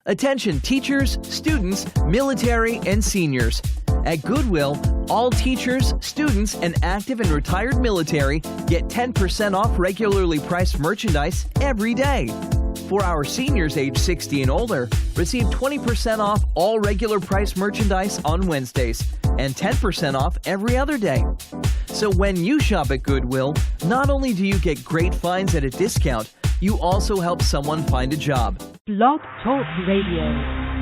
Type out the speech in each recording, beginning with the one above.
Attention teachers, students, military, and seniors. At Goodwill, all teachers, students, and active and retired military get 10% off regularly priced merchandise every day. For our seniors age 60 and older, receive 20% off all regular price merchandise on Wednesdays and 10% off every other day. So when you shop at Goodwill, not only do you get great finds at a discount, you also help someone find a job. Blog Talk Radio.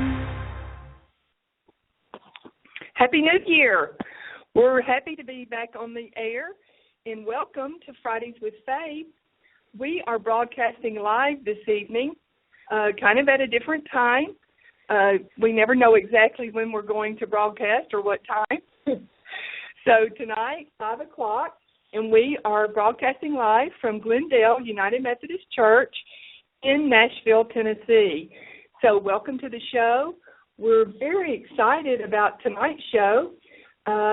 Happy New Year. We're happy to be back on the air, and welcome to Fridays with Faith. We are broadcasting live this evening, kind of at a different time. We never know exactly when we're going to broadcast or what time. So tonight, 5 o'clock, and we are broadcasting live from Glendale United Methodist Church in Nashville, Tennessee. So welcome to the show. We're very excited about tonight's show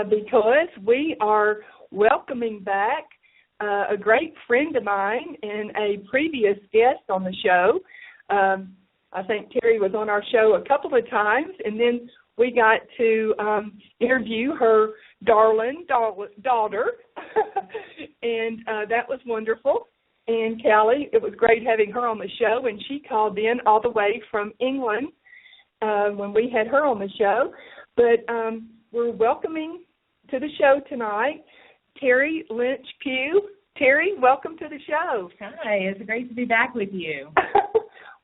because we are welcoming back a great friend of mine and a previous guest on the show. I think Teri was on our show a couple of times, and then we got to interview her darling daughter, and that was wonderful. And Callie, it was great having her on the show, and she called in all the way from England when we had her on the show. But we're welcoming to the show tonight Teri Pugh. Teri, welcome to the show. Hi, it's great to be back with you.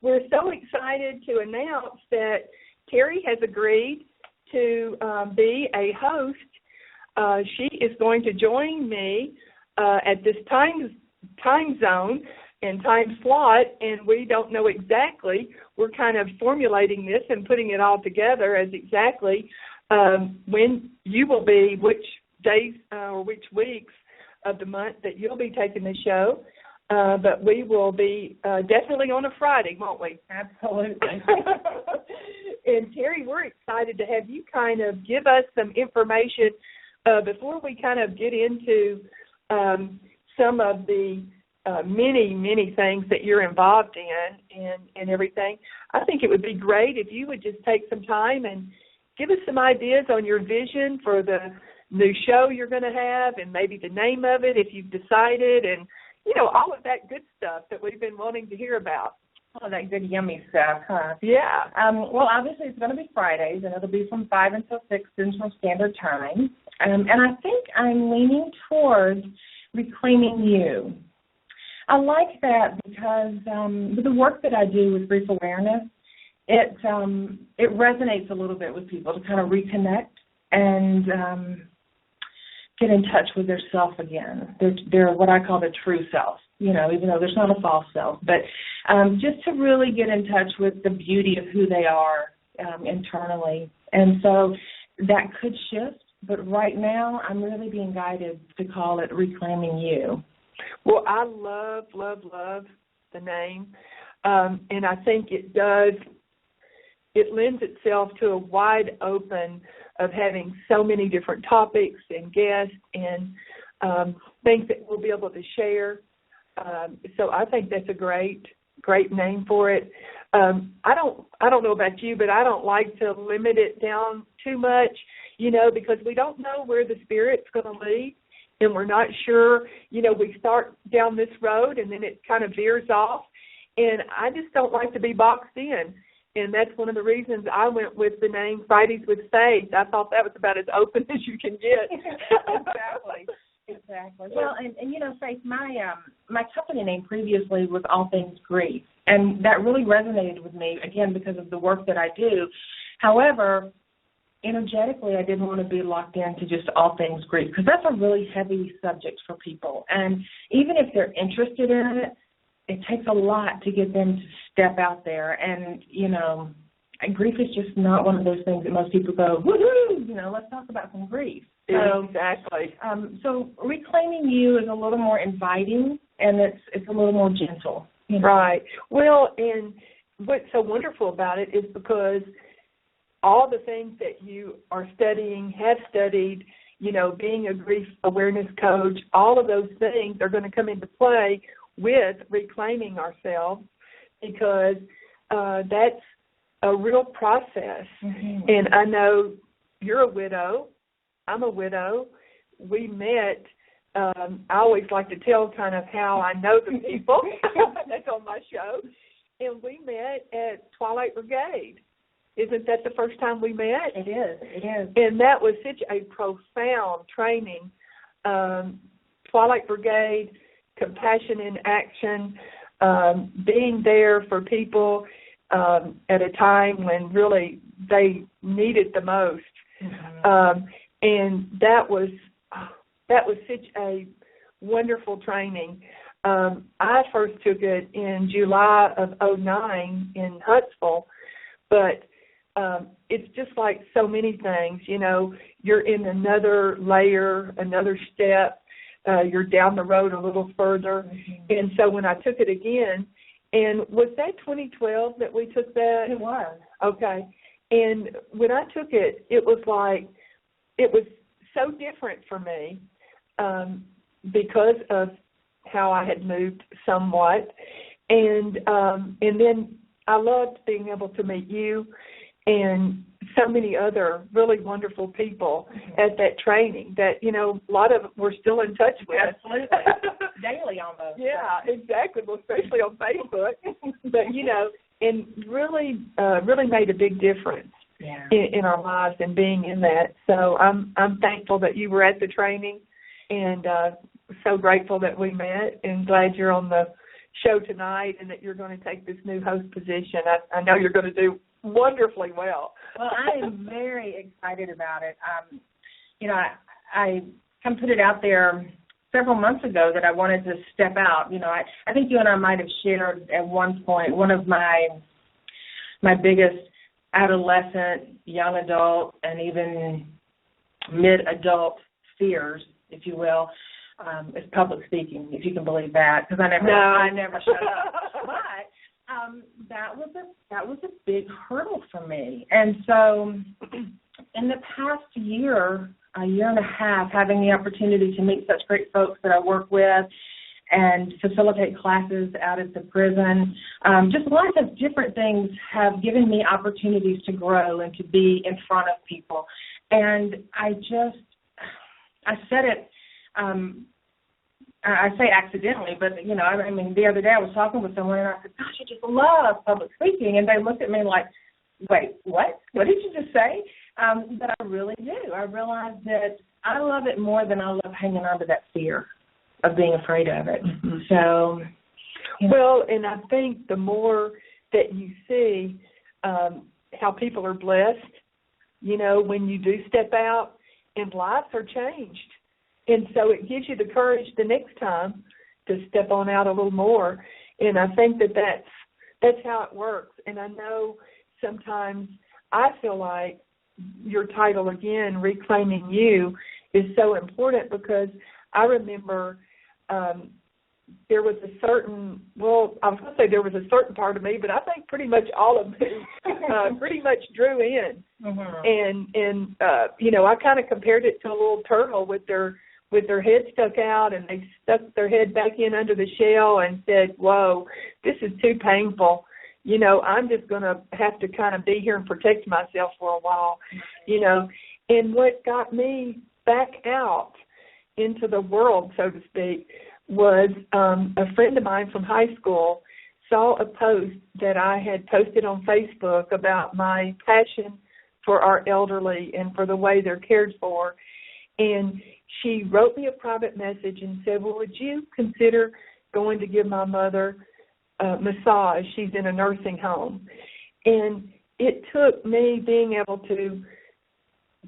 We're so excited to announce that Teri has agreed to be a host. She is going to join me at this time zone and time slot, and we don't know exactly. We're kind of formulating this and putting it all together as exactly when you will be, which days or which weeks of the month that you'll be taking the show. But we will be definitely on a Friday, won't we? Absolutely. And Teri, we're excited to have you kind of give us some information before we kind of get into some of the many things that you're involved in and everything. I think it would be great if you would just take some time and give us some ideas on your vision for the new show you're going to have, and maybe the name of it if you've decided, and all of that good stuff that we've been wanting to hear about. Oh, that good yummy stuff, huh? Yeah. Well, obviously it's going to be Fridays, and it'll be from 5 until 6 Central Standard Time. And I think I'm leaning towards reclaiming you. I like that because with the work that I do with grief awareness, it resonates a little bit with people to kind of reconnect and get in touch with their self again. They're what I call the true self, even though there's not a false self. But just to really get in touch with the beauty of who they are internally. And so that could shift, but right now I'm really being guided to call it Reclaiming You. Well, I love the name, and I think it lends itself to a wide open of having so many different topics and guests and things that we'll be able to share. So I think that's a great name for it. I don't know about you, but I don't like to limit it down too much, because we don't know where the Spirit's going to lead, and we're not sure. We start down this road and then it kind of veers off, and I just don't like to be boxed in. And that's one of the reasons I went with the name Fridays with Faith. I thought that was about as open as you can get. Exactly. Well, and Faith, my company name previously was All Things Grief, and that really resonated with me, again, because of the work that I do. However, energetically, I didn't want to be locked into just all things grief, because that's a really heavy subject for people. And even if they're interested in it, it takes a lot to get them to step out there. And, grief is just not one of those things that most people go, woohoo, let's talk about some grief. So, exactly. So Reclaiming You is a little more inviting, and it's a little more gentle. Right. Well, and what's so wonderful about it is because all the things that you are studying, have studied, being a grief awareness coach, all of those things are going to come into play with reclaiming ourselves, because that's a real process. Mm-hmm. And I know you're a widow. I'm a widow. We met. I always like to tell kind of how I know the people. That's on my show. And we met at Twilight Brigade. Isn't that the first time we met? It is. It is. And that was such a profound training. Twilight Brigade, compassion in action, being there for people at a time when really they needed the most. Mm-hmm. And that was such a wonderful training. I first took it in July of 2009 in Huntsville, but it's just like so many things, you know, you're in another layer, another step, you're down the road a little further. Mm-hmm. And so when I took it again, and was that 2012 that we took that? It was. Okay. And when I took it, it was so different for me because of how I had moved somewhat. And then I loved being able to meet you and so many other really wonderful people at that training that, you know, a lot of we're still in touch with. Absolutely. Daily almost. Yeah, exactly. Well, especially on Facebook. But, you know, and really made a big difference in our lives and being in that. So I'm thankful that you were at the training and so grateful that we met and glad you're on the show tonight and that you're going to take this new host position. I know you're going to do wonderfully well. Well, I am very excited about it. You know, I kind of put it out there several months ago that I wanted to step out. You know, I think you and I might have shared at one point one of my biggest adolescent, young adult, and even mid-adult fears, if you will, is public speaking, if you can believe that, because I never shut up. But that was a big hurdle for me. And so in the past year and a half, having the opportunity to meet such great folks that I work with and facilitate classes out at the prison, just lots of different things have given me opportunities to grow and to be in front of people. And I said it, I say accidentally, but, you know, I mean, the other day I was talking with someone and I said, gosh, I just love public speaking. And they looked at me like, wait, what? What did you just say? But I really do. I realized that I love it more than I love hanging on to that fear of being afraid of it. Mm-hmm. So, you know. Well, and I think the more that you see how people are blessed, you know, when you do step out and lives are changed. And so it gives you the courage the next time to step on out a little more. And I think that's how it works. And I know sometimes I feel like your title, again, Reclaiming You, is so important because I remember there was a certain, well, I was going to say there was a certain part of me, but I think pretty much all of me pretty much drew in. Mm-hmm. And you know, I kind of compared it to a little turtle with their head stuck out, and they stuck their head back in under the shell and said, whoa, this is too painful. You know, I'm just going to have to kind of be here and protect myself for a while, you know. And what got me back out into the world, so to speak, was a friend of mine from high school saw a post that I had posted on Facebook about my passion for our elderly and for the way they're cared for. And she wrote me a private message and said, well, would you consider going to give my mother a massage? She's in a nursing home. And it took me being able to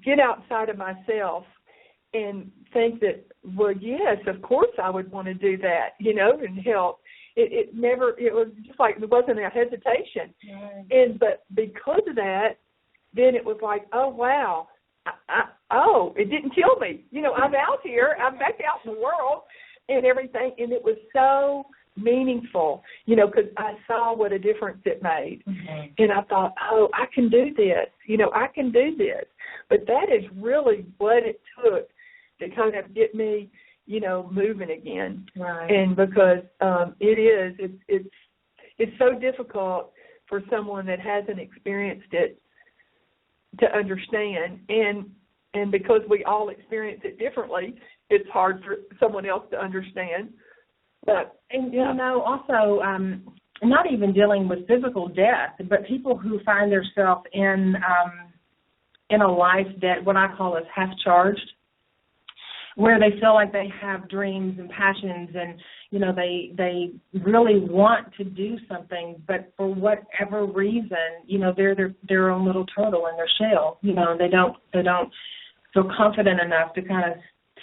get outside of myself and think that, well, yes, of course I would want to do that, you know, and help. It was just like there wasn't a hesitation. Right. But because of that, then it was like, oh, wow. It didn't kill me. You know, I'm out here. I'm back out in the world and everything. And it was so meaningful, you know, because I saw what a difference it made. Mm-hmm. And I thought, oh, I can do this. You know, I can do this. But that is really what it took to kind of get me, you know, moving again. Right. And because it's so difficult for someone that hasn't experienced it to understand. And because we all experience it differently, it's hard for someone else to understand. But also, not even dealing with physical death, but people who find themselves in a life that what I call is half-charged, where they feel like they have dreams and passions and, they really want to do something, but for whatever reason, they're their own little turtle in their shell. They don't feel confident enough to kind of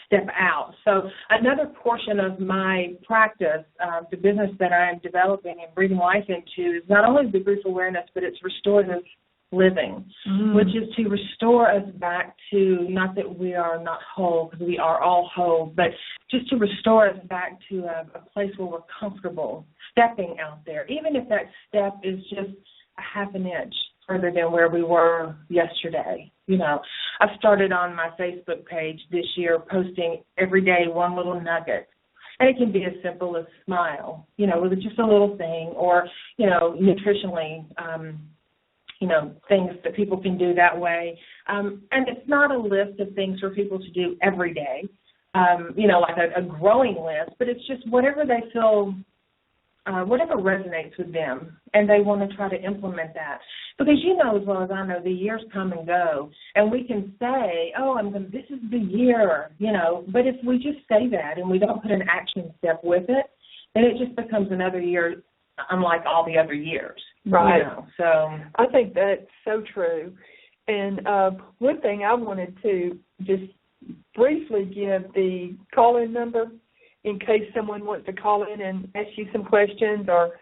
step out. So another portion of my practice, the business that I'm developing and breathing life into, is not only the grief awareness, but it's restorative living, which is to restore us back to, not that we are not whole, because we are all whole, but just to restore us back to a place where we're comfortable stepping out there, even if that step is just a half an inch further than where we were yesterday. I've started on my Facebook page this year posting every day one little nugget. And it can be as simple as smile, with just a little thing, or, nutritionally, things that people can do that way. And it's not a list of things for people to do every day, like a growing list, but it's just whatever they feel, whatever resonates with them, and they want to try to implement that. Because as well as I know, the years come and go, and we can say, this is the year, but if we just say that and we don't put an action step with it, then it just becomes another year unlike all the other years. Right. So I think that's so true. And one thing I wanted to just briefly give the call-in number in case someone wants to call in and ask you some questions, or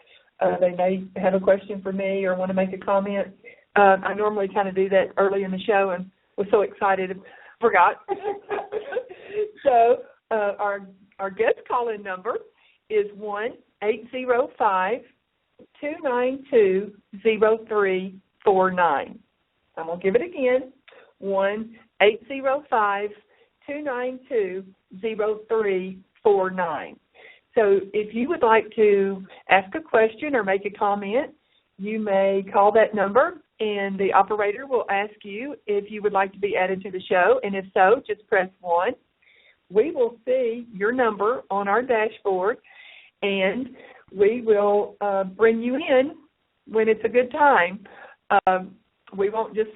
they may have a question for me or want to make a comment. I normally kind of do that early in the show and was so excited, forgot. So our guest call-in number is 1-805-292-0349. I'm going to give it again, 1-805-292-0349. So if you would like to ask a question or make a comment, you may call that number, and the operator will ask you if you would like to be added to the show, and if so, just press 1. We will see your number on our dashboard, and we will bring you in when it's a good time. We won't just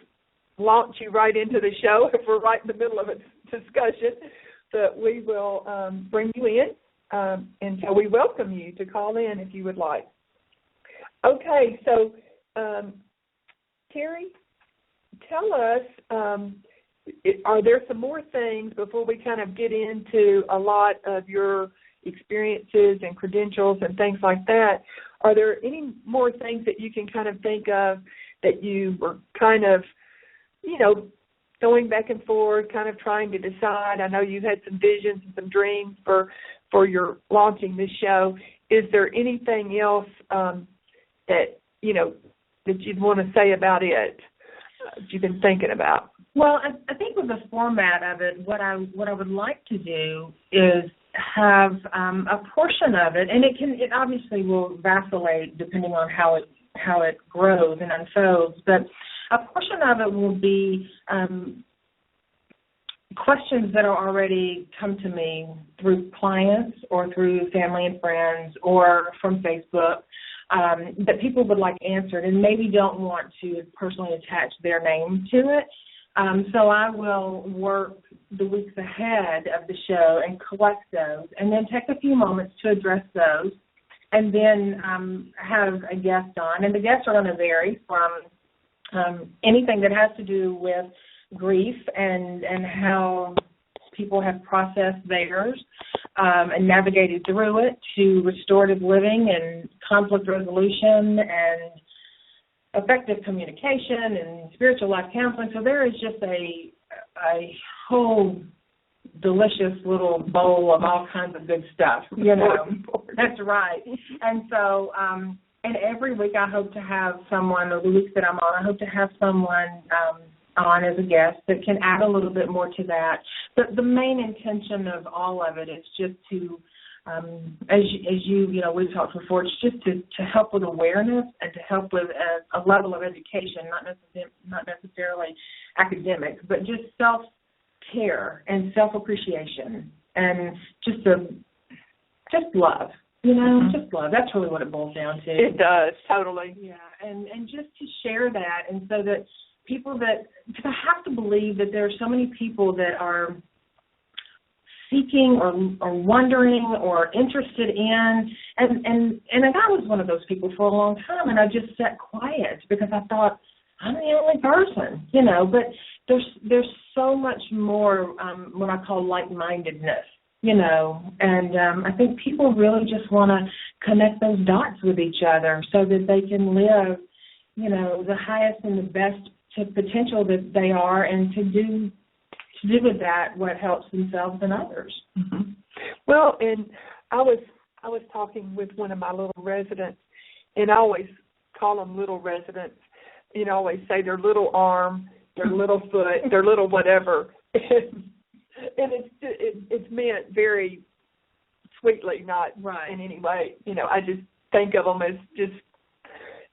launch you right into the show if we're right in the middle of a discussion, but we will bring you in, and so we welcome you to call in if you would like. Okay, so Teri, tell us, are there some more things before we kind of get into a lot of your experiences and credentials and things like that? Are there any more things that you can kind of think of that you were kind of, going back and forth, kind of trying to decide? I know you had some visions and some dreams for your launching this show. Is there anything else that you'd want to say about it that you've been thinking about? Well, I think with the format of it, what I would like to do is have a portion of it, and it obviously will vacillate depending on how it grows and unfolds, but a portion of it will be questions that are already come to me through clients or through family and friends or from Facebook that people would like answered and maybe don't want to personally attach their name to it. So I will work the weeks ahead of the show and collect those, and then take a few moments to address those, and then have a guest on. And the guests are going to vary from anything that has to do with grief and how people have processed theirs and navigated through it, to restorative living and conflict resolution and effective communication and spiritual life counseling. So there is just a whole delicious little bowl of all kinds of good stuff, That's right. And so, and every week I hope to have someone, or the weeks that I'm on, I hope to have someone on as a guest that can add a little bit more to that. But the main intention of all of it is just to as you we've talked before, it's just to help with awareness and to help with a level of education, not necessarily academic, but just self-care and self-appreciation and just love. Just love. That's really what it boils down to. It does, totally. Yeah, and just to share that, and so that people because I have to believe that there are so many people that are seeking or wondering or interested in, and I was one of those people for a long time, and I just sat quiet because I thought, I'm the only person, but there's so much more what I call like-mindedness. And I think people really just want to connect those dots with each other so that they can live, the highest and the best potential that they are, and to do with that what helps themselves and others. Mm-hmm. Well, and I was talking with one of my little residents, and I always call them little residents. I always say their little arm, their little foot, their little whatever. And it's meant very sweetly, not right in any way. I just think of them as just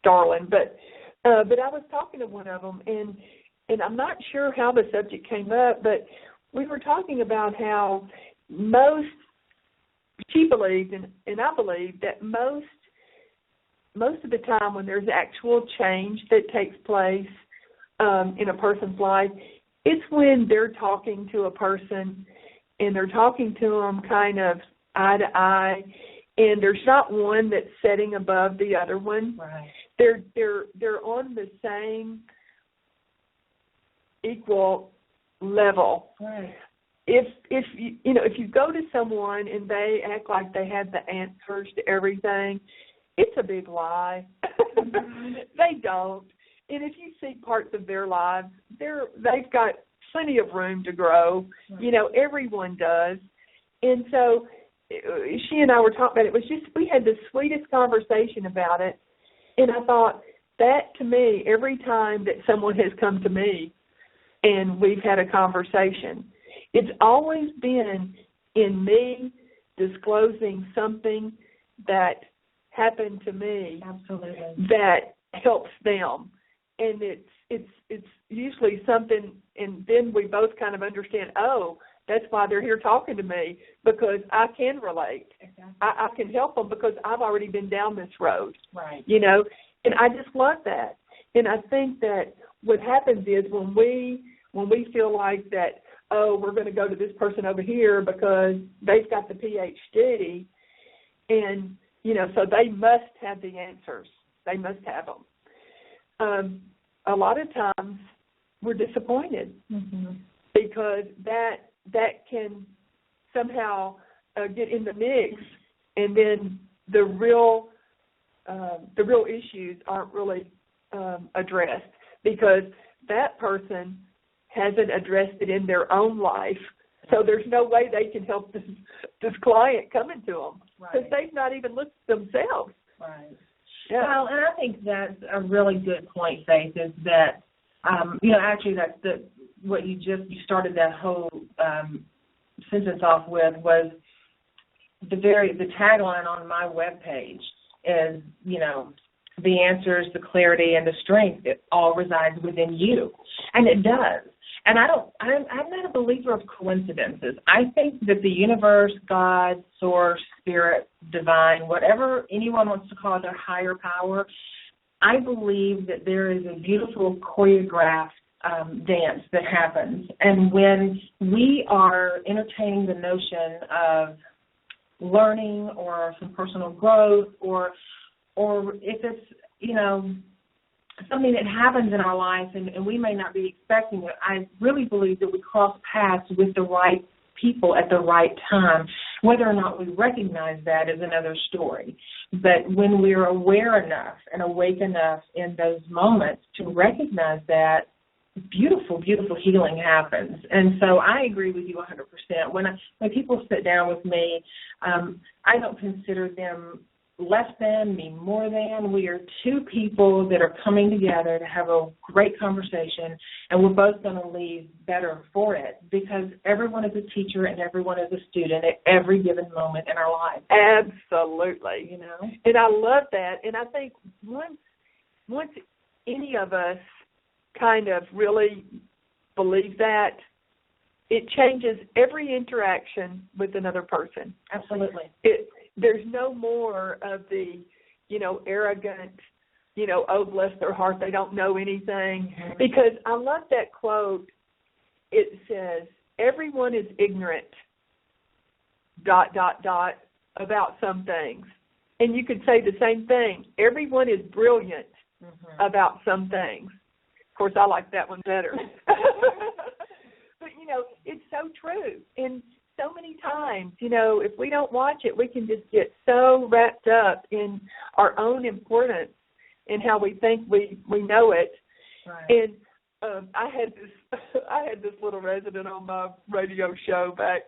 darling. But I was talking to one of them, and I'm not sure how the subject came up, but we were talking about how she believed, and I believe, that most of the time when there's actual change that takes place in a person's life, it's when they're talking to a person and they're talking to them kind of eye to eye, and there's not one that's setting above the other one. Right. They're on the same equal level. Right. If you go to someone and they act like they have the answers to everything, it's a big lie. They don't. And if you see parts of their lives, they've got plenty of room to grow. Right. Everyone does. And so she and I were talking about it. It was just, we had the sweetest conversation about it. And I thought, that to me, every time that someone has come to me and we've had a conversation, it's always been in me disclosing something that happened to me. Absolutely. That helps them. And it's usually something, and then we both kind of understand, that's why they're here talking to me, because I can relate. Exactly. I can help them because I've already been down this road. Right. And I just love that. And I think that what happens is when we feel like that, we're going to go to this person over here because they've got the PhD, and, so they must have the answers. They must have them. A lot of times we're disappointed because that can somehow get in the mix, and then the real issues aren't really addressed because that person hasn't addressed it in their own life. So there's no way they can help this client coming to them because they've not even looked at themselves. Right. Yeah. Well, and I think that's a really good point, Faith, is that, actually that's what you started that whole sentence off with was the tagline on my webpage is, the answers, the clarity, and the strength, it all resides within you. And it does. And I'm not a believer of coincidences. I think that the universe, God, source, spirit, divine, whatever anyone wants to call it, their higher power, I believe that there is a beautiful choreographed dance that happens. And when we are entertaining the notion of learning or some personal growth or if it's, something that happens in our life and we may not be expecting it, I really believe that we cross paths with the right people at the right time. Whether or not we recognize that is another story. But when we're aware enough and awake enough in those moments to recognize that, beautiful, beautiful healing happens. And so I agree with you 100%. When people sit down with me, I don't consider them less than, me more than. We are two people that are coming together to have a great conversation, and we're both going to leave better for it because everyone is a teacher and everyone is a student at every given moment in our lives. Absolutely. You know? And I love that. And I think once any of us kind of really believe that, it changes every interaction with another person. Absolutely. There's no more of the, arrogant, oh, bless their heart, they don't know anything. Mm-hmm. Because I love that quote. It says, everyone is ignorant, ... about some things. And you could say the same thing. Everyone is brilliant about some things. Of course, I like that one better. But, it's so true. And so many times, if we don't watch it, we can just get so wrapped up in our own importance and how we think we know it. Right. And I had this little resident on my radio show back,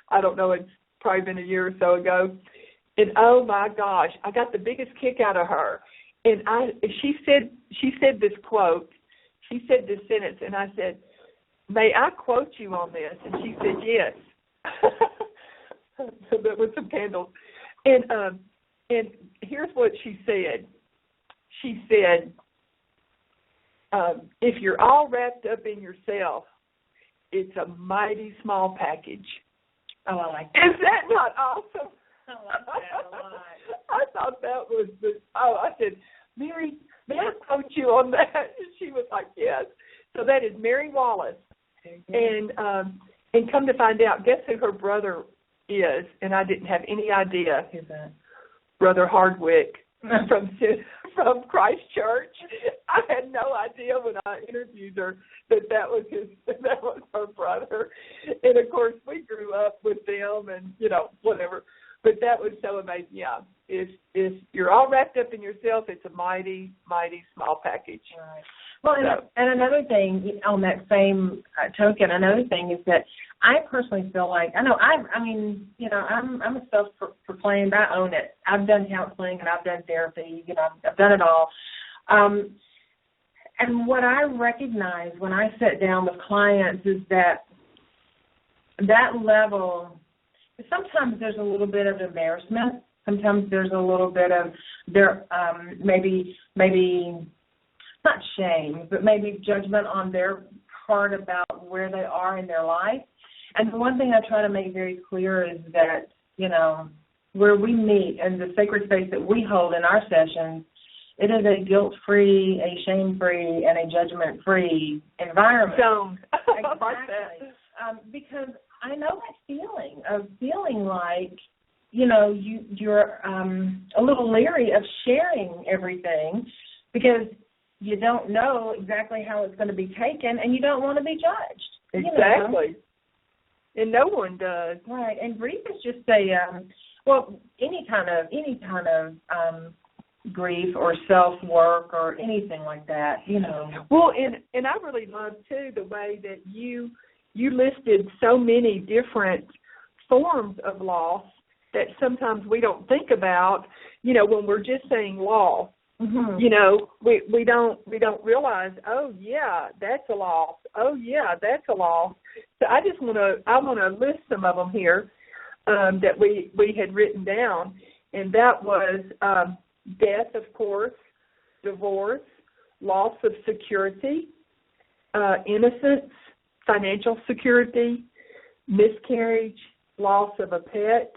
I don't know, it's probably been a year or so ago. And oh my gosh, I got the biggest kick out of her. And she said this quote. She said this sentence, and I said, "May I quote you on this?" And she said, "Yes." With some candles. And here's what she said. She said, if you're all wrapped up in yourself, it's a mighty small package. Oh, I like that. Is that not awesome? I like that a lot. I thought that was I said, Mary, may I quote you on that? And she was like, yes. So that is Mary Wallace. And come to find out, guess who her brother is? And I didn't have any idea. Who's that? Brother Hardwick from Christ Church. I had no idea when I interviewed her that was her brother. And of course, we grew up with them, and whatever. But that was so amazing. Yeah, if you're all wrapped up in yourself, it's a mighty, mighty small package. Right. Well, and another thing on that same token, another thing is that I personally feel like I'm a self-proclaimed. I own it. I've done counseling and I've done therapy. I've done it all. And what I recognize when I sit down with clients is that level. Sometimes there's a little bit of embarrassment. Sometimes there's a little bit of maybe not shame, but maybe judgment on their part about where they are in their life. And the one thing I try to make very clear is that, where we meet and the sacred space that we hold in our sessions, it is a guilt-free, a shame-free, and a judgment-free environment. Zone. Exactly. Because I know that feeling of feeling like, you're a little leery of sharing everything because you don't know exactly how it's going to be taken, and you don't want to be judged. Exactly. And no one does. Right. And grief is just any kind of grief or self-work or anything like that, Well, and I really love, too, the way that you listed so many different forms of loss that sometimes we don't think about, when we're just saying loss. Mm-hmm. We don't realize, oh yeah, that's a loss. Oh yeah, that's a loss. So I want to list some of them here that we had written down, and that was death, of course, divorce, loss of security, innocence, financial security, miscarriage, loss of a pet,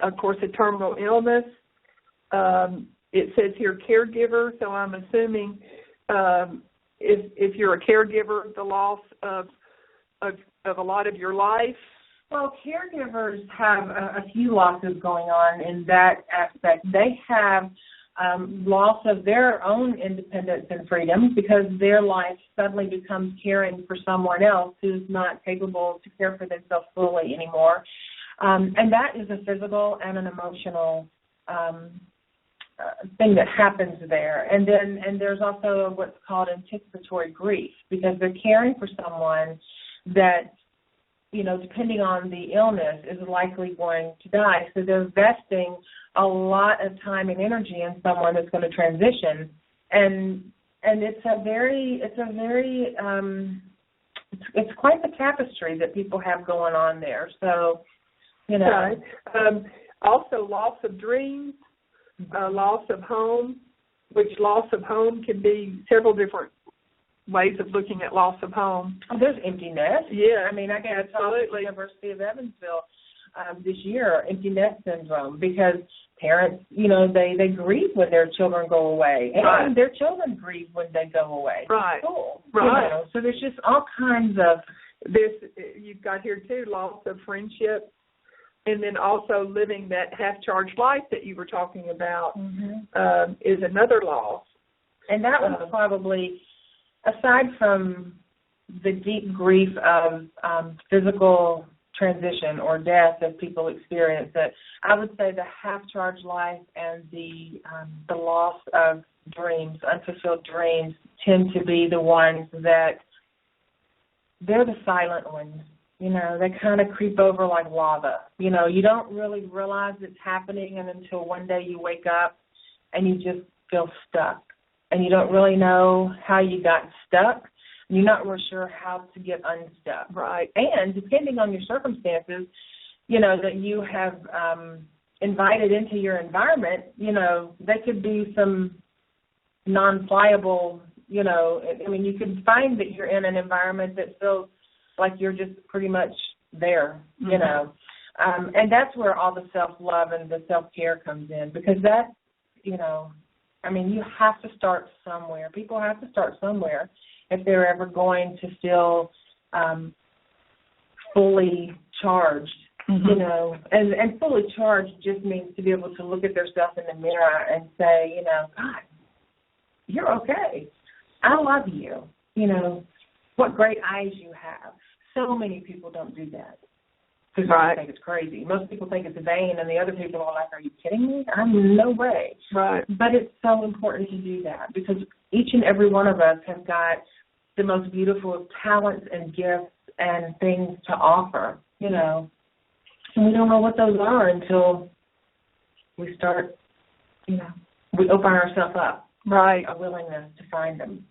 of course, a terminal illness. It says here caregiver, so I'm assuming if you're a caregiver, the loss of a lot of your life. Well, caregivers have a few losses going on in that aspect. They have loss of their own independence and freedom because their life suddenly becomes caring for someone else who's not capable to care for themselves fully anymore. And that is a physical and an emotional thing that happens there. And there's also what's called anticipatory grief because they're caring for someone that depending on the illness, is likely going to die. So they're investing a lot of time and energy in someone that's going to transition, and it's quite the tapestry that people have going on there. So, Right. Also, loss of dreams, loss of home, which loss of home can be several different ways of looking at loss of home. Oh, there's emptiness. Yeah. I mean, I got to talk at the University of Evansville this year, empty nest syndrome, because parents, they grieve when their children go away, and their children grieve when they go away. Right. Cool. Right. So there's just all kinds of this. You've got here too, loss of friendship, and then also living that half-charged life that you were talking about is another loss. And that was probably, aside from the deep grief of physical transition or death that people experience, that I would say the half-charged life and the loss of dreams, unfulfilled dreams, tend to be the ones that they're the silent ones. They kind of creep over like lava. You don't really realize it's happening until one day you wake up and you just feel stuck. And you don't really know how you got stuck. You're not really sure how to get unstuck. Right. And depending on your circumstances, that you have invited into your environment, they could be some non-pliable, you could find that you're in an environment that feels like you're just pretty much there, and that's where all the self-love and the self-care comes in, because that, you have to start somewhere. People have to start somewhere if they're ever going to feel fully charged, and fully charged just means to be able to look at themselves in the mirror and say, God, you're okay. I love you. What great eyes you have. So many people don't do that. Because I think it's crazy. Most people think it's vain, and the other people are like, are you kidding me? I'm no way. Right. But it's so important to do that, because each and every one of us have got the most beautiful talents and gifts and things to offer, and we don't know what those are until we start, we open ourselves up. Right. A willingness to find them.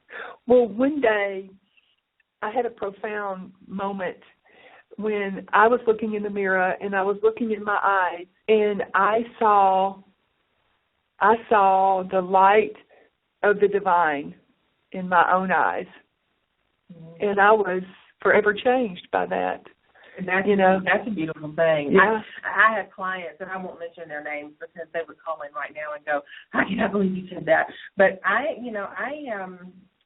Well, one day I had a profound moment when I was looking in the mirror and I was looking in my eyes, and I saw the light of the divine in my own eyes. And I was forever changed by that. And that's a beautiful thing. Yeah. I had clients, and I won't mention their names because they would call in right now and go, I cannot believe you said that. But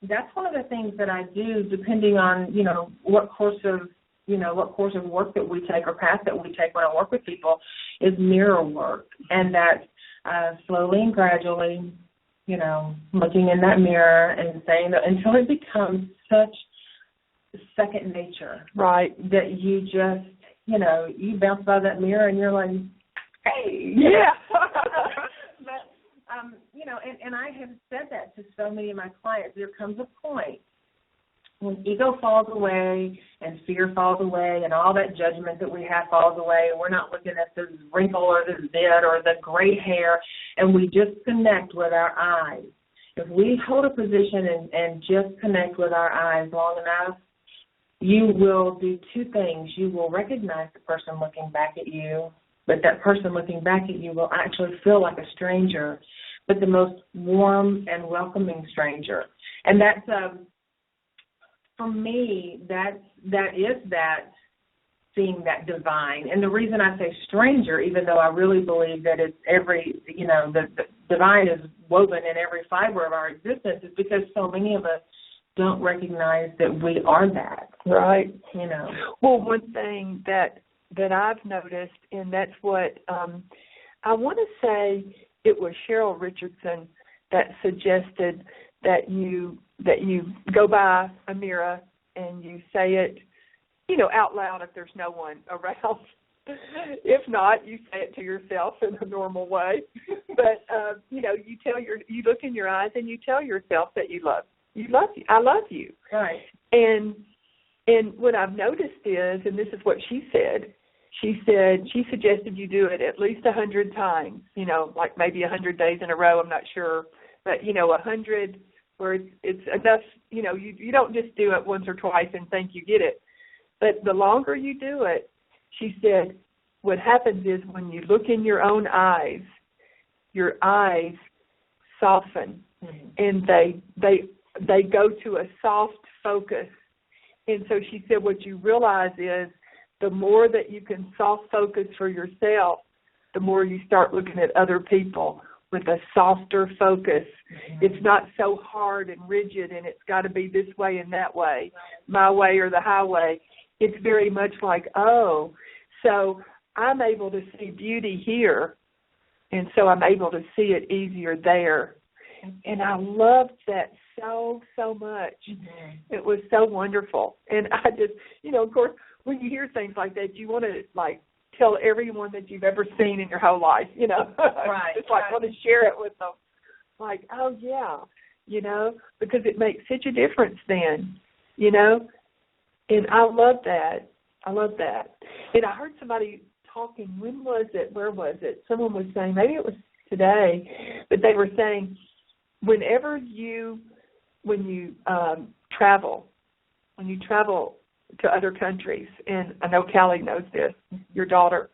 that's one of the things that I do, depending on, what course of work that we take or path that we take when I work with people, is mirror work. And that slowly and gradually, looking in that mirror and saying that until it becomes such second nature. Right. That you just, you bounce by that mirror and you're like, hey. Yeah. But, and I have said that to so many of my clients. There comes a point when ego falls away and fear falls away and all that judgment that we have falls away, and we're not looking at this wrinkle or this zit or the gray hair, and we just connect with our eyes. If we hold a position and just connect with our eyes long enough, you will do two things. You will recognize the person looking back at you, but that person looking back at you will actually feel like a stranger, but the most warm and welcoming stranger. And that's, for me, that is seeing that divine. And the reason I say stranger, even though I really believe that it's the divine is woven in every fiber of our existence, is because so many of us don't recognize that we are that. Right. Well, one thing that I've noticed, and that's what I want to say it was Cheryl Richardson that suggested that you go by a mirror and you say it, out loud if there's no one around. If not, you say it to yourself in a normal way. But you look in your eyes and you tell yourself that you love you. I love you. Right. And And what I've noticed is, and this is what she said she suggested you do it at least 100 times, like maybe 100 days in a row, I'm not sure. But, 100 where it's enough, you don't just do it once or twice and think you get it. But the longer you do it, she said, what happens is when you look in your own eyes, your eyes soften, and they go to a soft focus. And so she said what you realize is the more that you can soft focus for yourself, the more you start looking at other people with a softer focus. It's not so hard and rigid and it's got to be this way and that way, my way or the highway. It's very much like, oh, so I'm able to see beauty here, and so I'm able to see it easier there. And I loved that so much. It was so wonderful. And I just, of course, when you hear things like that, you want to, tell everyone that you've ever seen in your whole life, Right. Just want to share it with them. Like, oh, yeah, because it makes such a difference then, And I love that. And I heard somebody talking, when was it, where was it? Someone was saying, maybe it was today, but they were saying, when you travel to other countries, and I know Callie knows this, your daughter,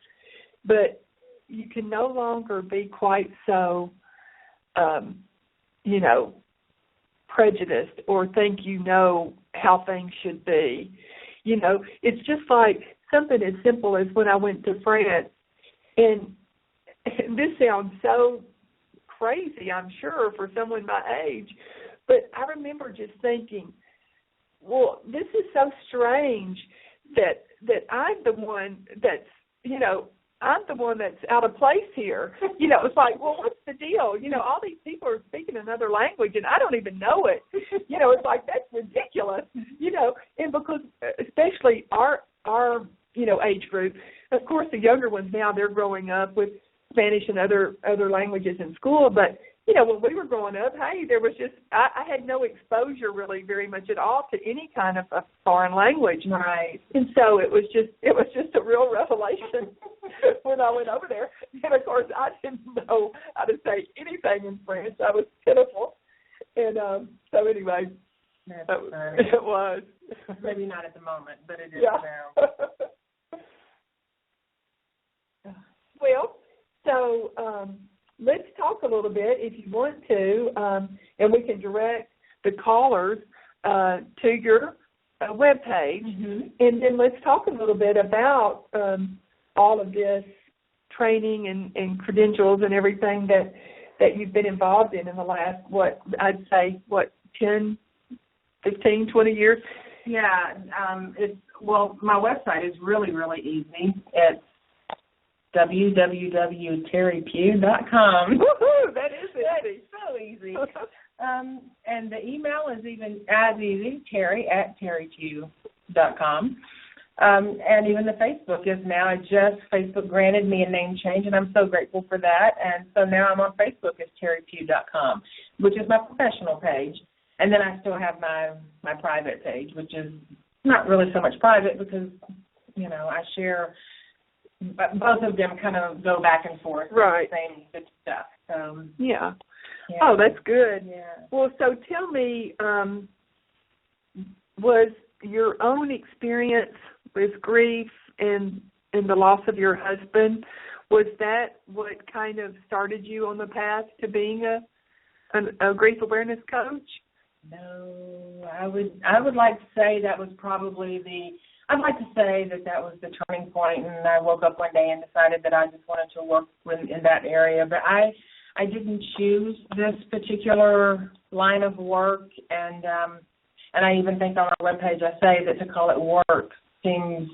but you can no longer be quite so, prejudiced or think how things should be. It's just like something as simple as when I went to France, and this sounds so crazy, I'm sure, for someone my age, but I remember just thinking, well, this is so strange that I'm the one that's, I'm the one that's out of place here. It's like, well, what's the deal? All these people are speaking another language, and I don't even know it. It's like, that's ridiculous, and because especially our age group, of course, the younger ones now, they're growing up with Spanish and other languages in school, but when we were growing up, hey, there was just I had no exposure really very much at all to any kind of a foreign language, right? And so it was just a real revelation when I went over there. And of course, I didn't know how to say anything in French. I was pitiful, and so anyway, it was maybe not at the moment, but it is now. Well, so let's talk a little bit, if you want to, and we can direct the callers to your webpage, and then let's talk a little bit about all of this training and credentials and everything that you've been involved in the last, 10, 15, 20 years? Yeah, my website is really, really easy. It's www.teripugh.com. Woohoo! That is easy. That is so easy. And the email is even as easy, terry@teripugh.com. And even the Facebook is now, Facebook granted me a name change, and I'm so grateful for that. And so now I'm on Facebook as teripugh.com, which is my professional page. And then I still have my private page, which is not really so much private because, I share. But both of them kind of go back and forth. Right. The same good stuff. Yeah. Oh, that's good. Yeah. Well, so tell me, was your own experience with grief and the loss of your husband, was that what kind of started you on the path to being a grief awareness coach? No, I would like to say that was probably I'd like to say that was the turning point, and I woke up one day and decided that I just wanted to work in that area. But I didn't choose this particular line of work, and I even think on our webpage I say that to call it work seems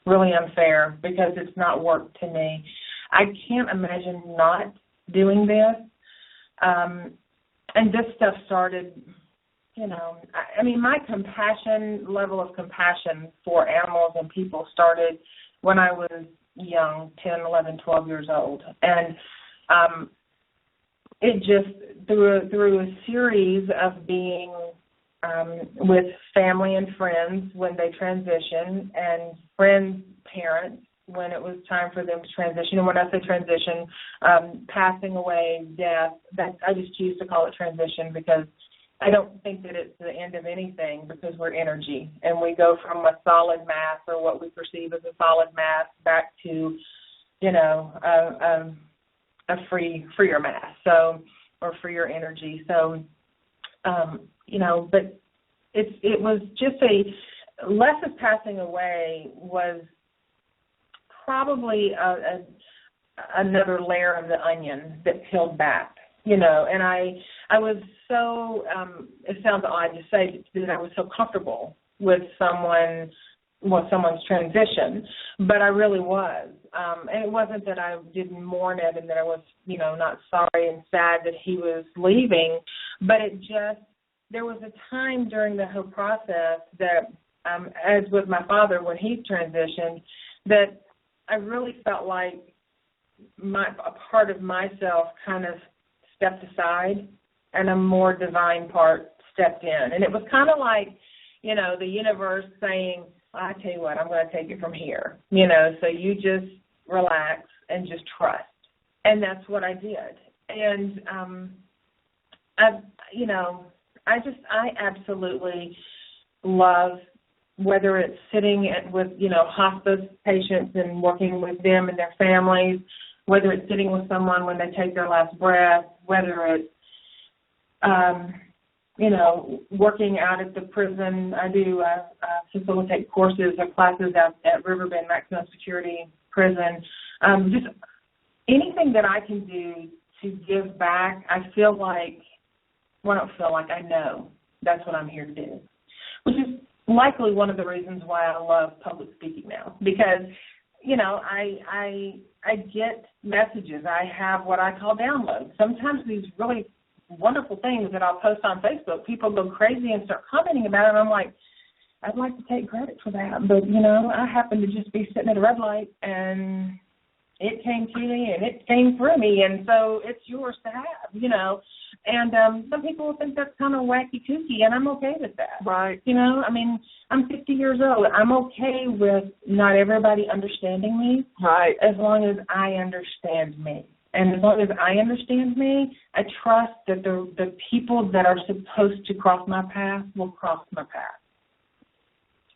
really unfair because it's not work to me. I can't imagine not doing this, and this stuff started. My level of compassion for animals and people started when I was young, 10, 11, 12 years old. And it just, through a series of being with family and friends when they transition, and friends' parents when it was time for them to transition. And when I say transition, passing away, death, I just choose to call it transition because I don't think that it's the end of anything, because we're energy, and we go from a solid mass, or what we perceive as a solid mass, back to, a freer mass, or freer energy. So, but it was just Les's passing away was probably another layer of the onion that peeled back. And I was so, it sounds odd to say that I was so comfortable with someone's transition, but I really was. And it wasn't that I didn't mourn it and that I was, not sorry and sad that he was leaving, but there was a time during the whole process that, as with my father when he transitioned, that I really felt like a part of myself kind of stepped aside and a more divine part stepped in. And it was kind of like, the universe saying, I tell you what, I'm going to take it from here. So you just relax and just trust. And that's what I did. And, I absolutely love, whether it's sitting with, hospice patients and working with them and their families, whether it's sitting with someone when they take their last breath, whether it's, working out at the prison. I do facilitate courses or classes out at Riverbend Maximum Security Prison. Just anything that I can do to give back, I know that's what I'm here to do, which is likely one of the reasons why I love public speaking now, because, I get messages. I have what I call downloads. Sometimes these really wonderful things that I'll post on Facebook, people go crazy and start commenting about it, and I'm like, I'd like to take credit for that, but, I happen to just be sitting at a red light, and it came to me, and it came through me, and so it's yours to have, and some people will think that's kind of wacky-kooky, and I'm okay with that. Right. I'm 50 years old. I'm okay with not everybody understanding me, right, as long as I understand me. And as long as I understand me, I trust that the people that are supposed to cross my path will cross my path.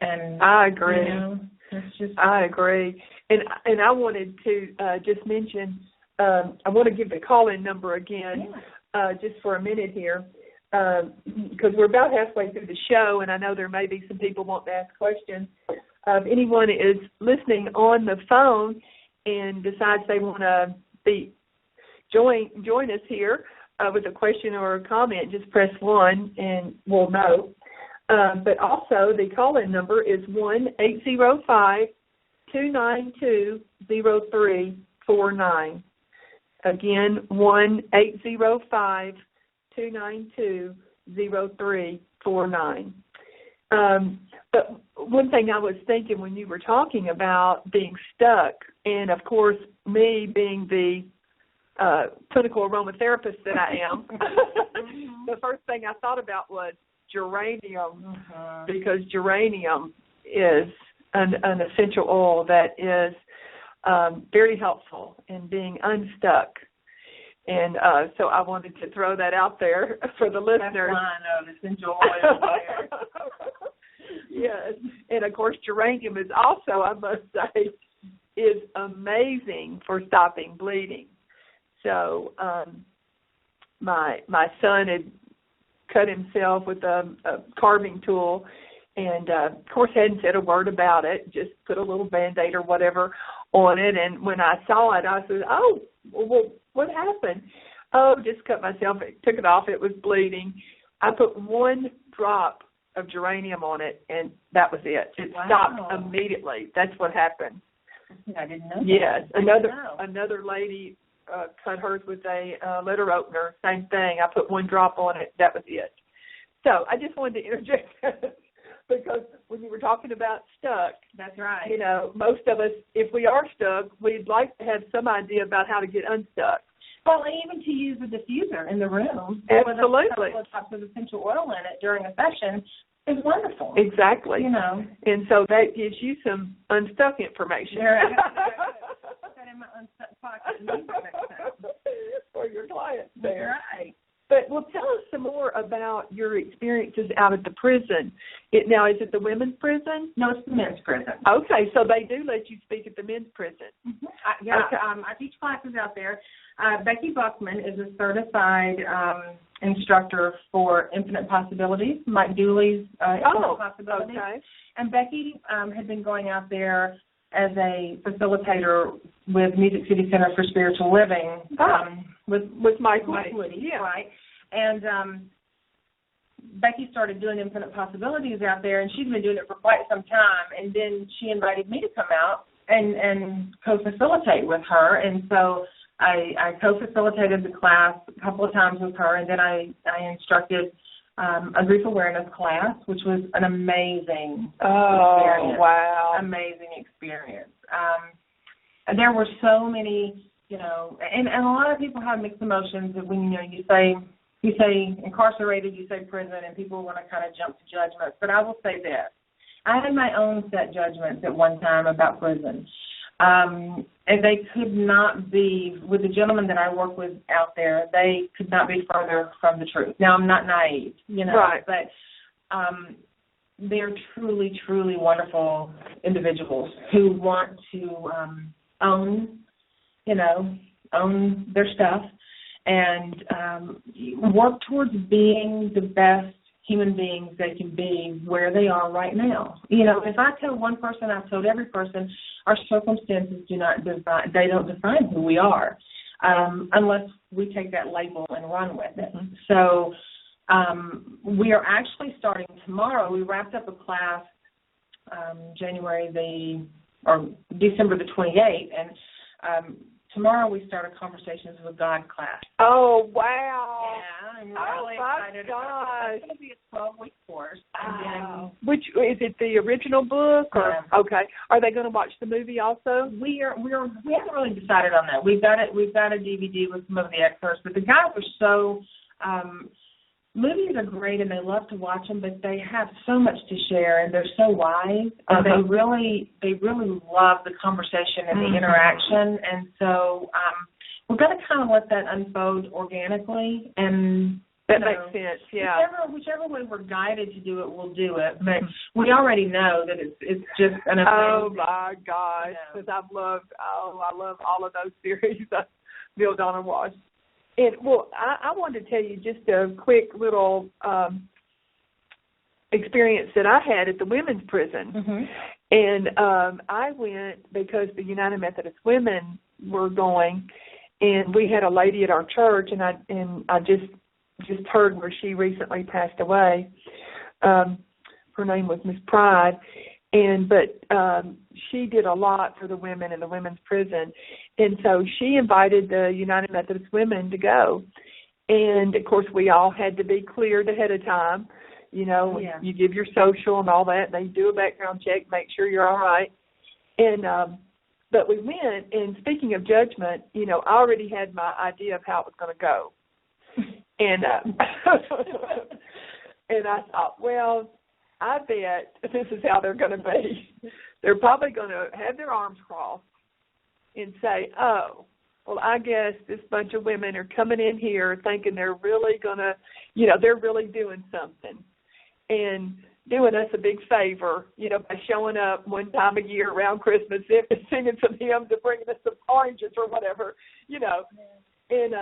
And I agree. I agree. And I wanted to just mention, I want to give the call-in number again, just for a minute here, because we're about halfway through the show, and I know there may be some people wanting to ask questions. If anyone is listening on the phone and decides they want to join us here with a question or a comment, just press 1 and we'll know. But also the call-in number is 1-805-292-0349. Again, 1-805-292-0349. But one thing I was thinking when you were talking about being stuck, and of course me being the clinical aromatherapist that I am, the first thing I thought about was geranium, because geranium is an essential oil that is very helpful in being unstuck. And so I wanted to throw that out there for the listeners. That's line of essential oil there. Yes. And, of course, geranium is also, I must say, is amazing for stopping bleeding. So my son had cut himself with a carving tool and, of course, hadn't said a word about it, just put a little Band-Aid or whatever on it. And when I saw it, I said, oh, well, what happened? Oh, just cut myself. Took it off. It was bleeding. I put one drop of geranium on it, and that was it. It stopped immediately. That's what happened. I didn't know that. Yes. Another lady cut hers with a letter opener. Same thing. I put one drop on it. That was it. So I just wanted to interject because when you were talking about stuck, that's right. Most of us, if we are stuck, we'd like to have some idea about how to get unstuck. Well, and even to use a diffuser in the room Absolutely. with a couple of drops of essential oil in it during a session is wonderful. Exactly. You know. And so that gives you some unstuck information. Put that in my unstuck pocket and use it next time. For your clients there. Right. But, well, tell us some more about your experiences out at the prison. Now, is it the women's prison? No, it's the men's prison. Okay, so they do let you speak at the men's prison. Mm-hmm. I teach classes out there. Becky Buckman is a certified instructor for Infinite Possibilities, Mike Dooley's Infinite Possibilities. Okay. And Becky had been going out there as a facilitator with Music City Center for Spiritual Living with Mike Woody. Yeah. Right. And Becky started doing Infinite Possibilities out there, and she's been doing it for quite some time. And then she invited me to come out and co-facilitate with her. And so I co-facilitated the class a couple of times with her, and then I instructed a grief awareness class, which was an amazing experience. Wow. Amazing experience. And there were so many, and a lot of people have mixed emotions that when, you say incarcerated, you say prison, and people want to kind of jump to judgments. But I will say this. I had my own set judgments at one time about prison. And they could not be, with the gentlemen that I work with out there, they could not be further from the truth. Now, I'm not naive, right. But they're truly, truly wonderful individuals who want to own their stuff and work towards being the best human beings they can be where they are right now. If I tell one person, I've told every person, our circumstances don't define who we are unless we take that label and run with it. Mm-hmm. So we are actually starting tomorrow. We wrapped up a class December the 28th, and tomorrow we start a Conversations with God class. Oh, wow. Yeah, I'm really excited. Gosh. It's going to be a 12-week course. Wow. Which, is it the original book? Or? Yeah. Okay. Are they going to watch the movie also? We haven't really decided on that. We've got a DVD with some of the excerpts, but the guys are so movies are great and they love to watch them, but they have so much to share and they're so wise. And they really love the conversation and the interaction. And so we're going to kind of let that unfold organically. And that makes sense. Yeah. Whichever way we're guided to do it, we'll do it. But we already know that it's just an amazing. Oh my gosh! Because I love all of those series. Bill Donner watched. And, well, I wanted to tell you just a quick little experience that I had at the women's prison. Mm-hmm. And I went because the United Methodist Women were going, and we had a lady at our church, and I just heard where she recently passed away. Her name was Miss Pride. But she did a lot for the women in the women's prison. And so she invited the United Methodist Women to go. And, of course, we all had to be cleared ahead of time. You give your social and all that. They do a background check, make sure you're all right. And but we went, and speaking of judgment, I already had my idea of how it was going to go. And and I thought, well, I bet this is how they're going to be. They're probably going to have their arms crossed and say, oh, well, I guess this bunch of women are coming in here thinking they're really going to, they're really doing something and doing us a big favor, by showing up one time a year around Christmas and singing some hymns and bringing us some oranges or whatever, And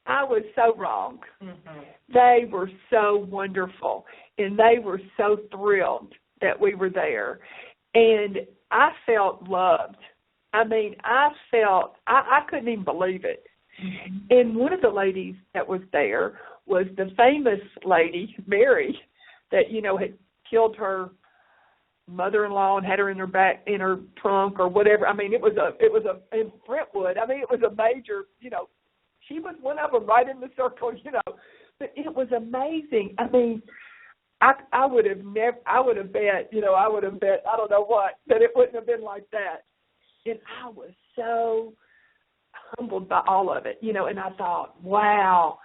I was so wrong. Mm-hmm. They were so wonderful, and they were so thrilled that we were there. And I felt loved. I mean, I couldn't even believe it. Mm-hmm. And one of the ladies that was there was the famous lady, Mary, that, had killed her mother-in-law and had her in her trunk or whatever. I mean, it was in Brentwood. I mean, it was a major, she was one of them right in the circle, But it was amazing. I mean, I would have bet, I don't know what, that it wouldn't have been like that. And I was so humbled by all of it, and I thought, wow,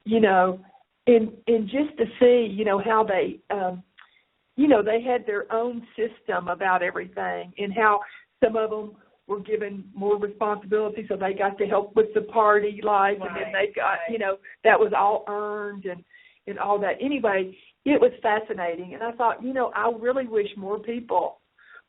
and just to see, how they, they had their own system about everything, and how some of them were given more responsibility, so they got to help with the party life, and then they got, that was all earned and all that. Anyway, it was fascinating, and I thought, I really wish more people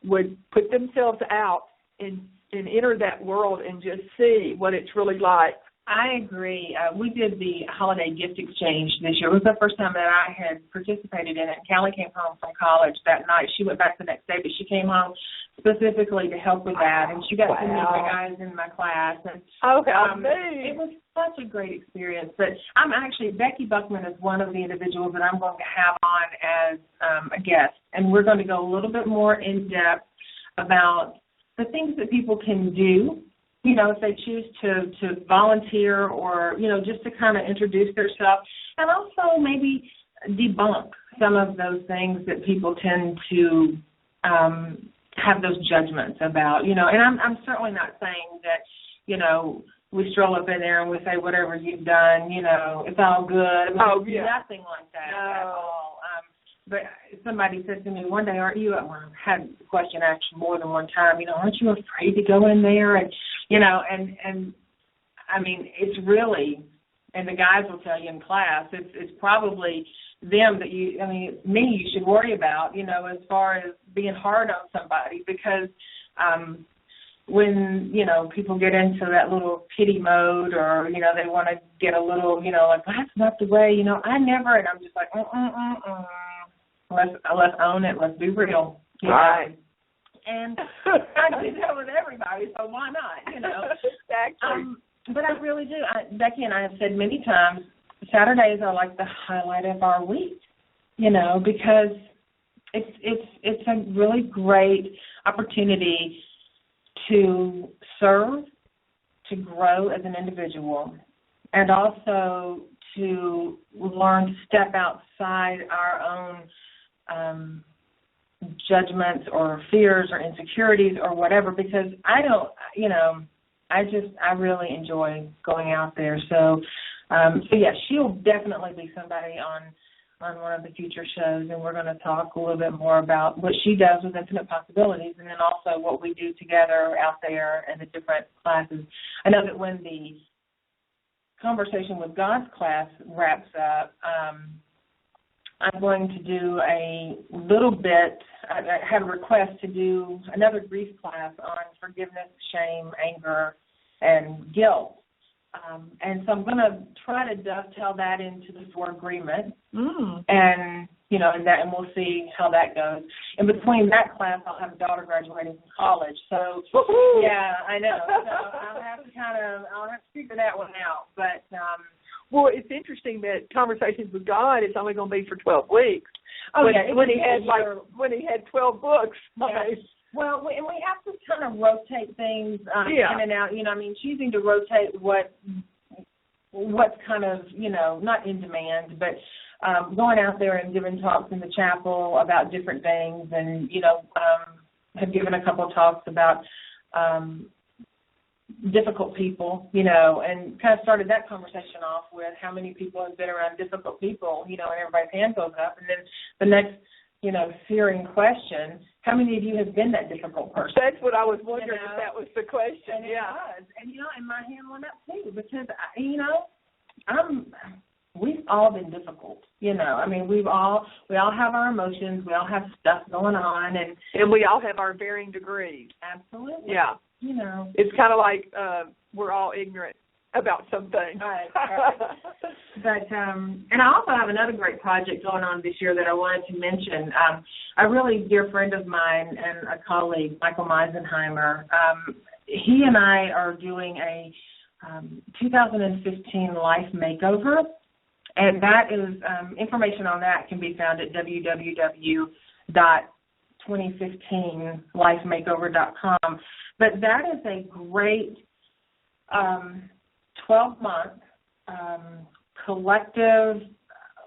would put themselves out and enter that world and just see what it's really like. I agree. We did the holiday gift exchange this year. It was the first time that I had participated in it. Callie came home from college that night. She went back the next day, but she came home specifically to help with that, and she got to meet the guys in my class. And it was such a great experience. But Becky Buckman is one of the individuals that I'm going to have on as a guest, and we're going to go a little bit more in depth about the things that people can do, if they choose to volunteer or, just to kind of introduce themselves, and also maybe debunk some of those things that people tend to have those judgments about, and I'm certainly not saying that, we stroll up in there and we say whatever you've done, it's all good. Nothing like that at all. But somebody said to me one day, aren't you, I had the question asked more than one time, aren't you afraid to go in there? And, and I mean, it's really, and the guys will tell you in class, it's probably them that it's me you should worry about, as far as being hard on somebody, because when, people get into that little pity mode or, they want to get a little, like, that's not the way, I never, and I'm just like, Let's own it. Let's be real. Right. And I do that with everybody, so why not? Exactly. But I really do. Becky and I have said many times, Saturdays are like the highlight of our week. Because it's a really great opportunity to serve, to grow as an individual, and also to learn to step outside our own judgments or fears or insecurities or whatever, because I really enjoy going out there. So yeah, she'll definitely be somebody on one of the future shows, and we're going to talk a little bit more about what she does with Infinite Possibilities, and then also what we do together out there in the different classes. I know that when the Conversation with God's class wraps up, I'm going to do a little bit, I had a request to do another grief class on forgiveness, shame, anger, and guilt. And so I'm going to try to dovetail that into the 4 agreements, and and we'll see how that goes. In between that class, I'll have a daughter graduating from college. So yeah, I know. So I'll have to figure that one out. But well, it's interesting that Conversations with God is only going to be for 12 weeks. When he had 12 books. Yeah. Okay. Well, and we have to kind of rotate things in and out. Choosing to rotate what's kind of, not in demand, but going out there and giving talks in the chapel about different things, and, have given a couple of talks about difficult people, and kind of started that conversation off with how many people have been around difficult people, and everybody's hand goes up. And then the next, searing question, how many of you have been that difficult person? That's what I was wondering if that was the question. And it was. And, and my hand went up too, because, we've all been difficult, we all have our emotions, we all have stuff going on, and we all have our varying degrees. Absolutely. Yeah. It's kind of like we're all ignorant about some things. Right. But, and I also have another great project going on this year that I wanted to mention. A really dear friend of mine and a colleague, Michael Meisenheimer, he and I are doing a 2015 life makeover, and that is, information on that can be found at www.2015lifemakeover.com. But that is a great 12-month collective